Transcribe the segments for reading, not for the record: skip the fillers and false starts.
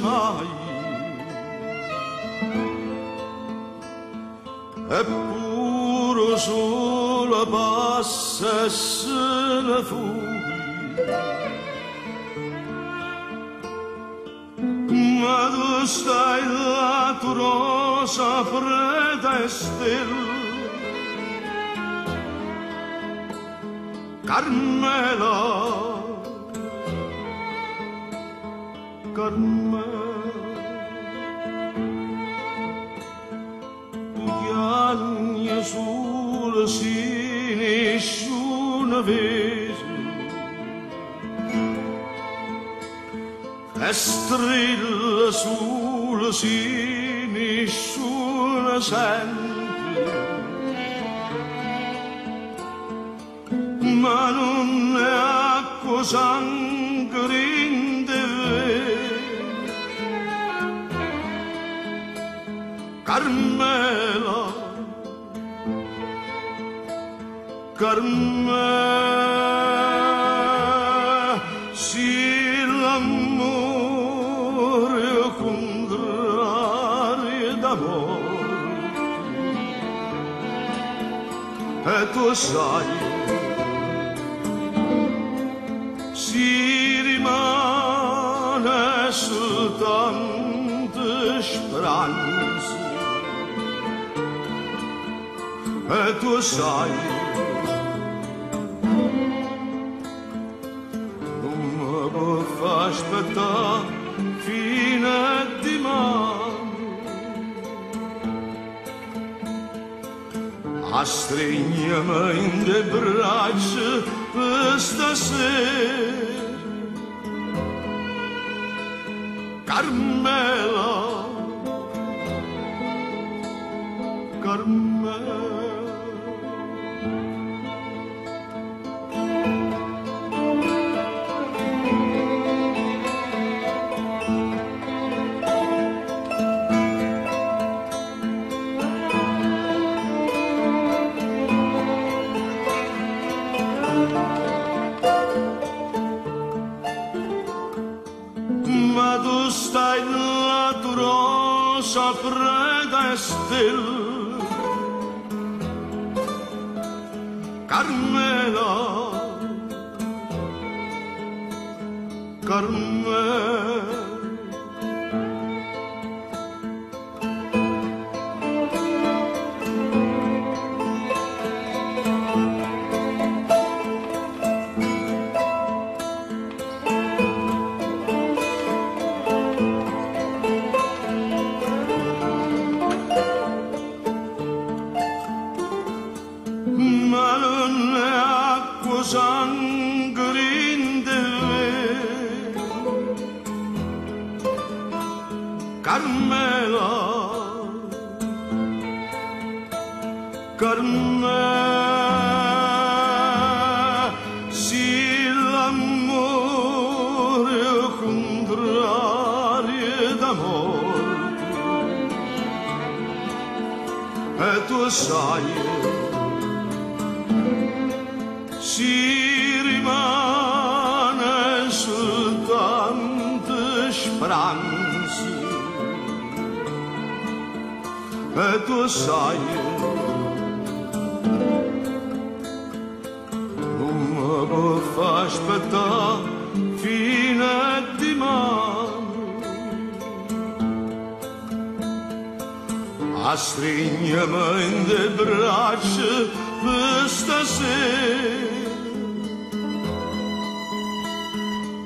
mai. Eppure solo passa e se ne fugge. Ma tu stai là, tu rosa fredda e stella, Carmela, Carmela, tu piangi sulle sì nessuno vede, e strilla sulle sì nessuno sente, ma non è acqua sangue in te. Carmela, Carmela, si l'amore è contrario d'amore, e tu sai, si rimane soltanto speranza, e tu sai, non mi può far aspettare fino a domani, a stringermi in le braccia per stasera. Carmela, Carmela. Ma tu stai là, tu rosa fredda e stella, Carmela, Carmela. Ma non è acqua sangue in te, Carmela, Carmela, si l'amore è contrario d'amore, e tu sai, si rimane soltanto speranza, e tu sai, non mi può far aspettare fino a domani, a stringermi in le braccia per stasera.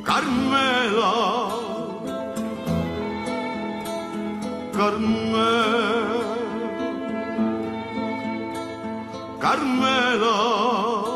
Carmela, Carmela, Carmela.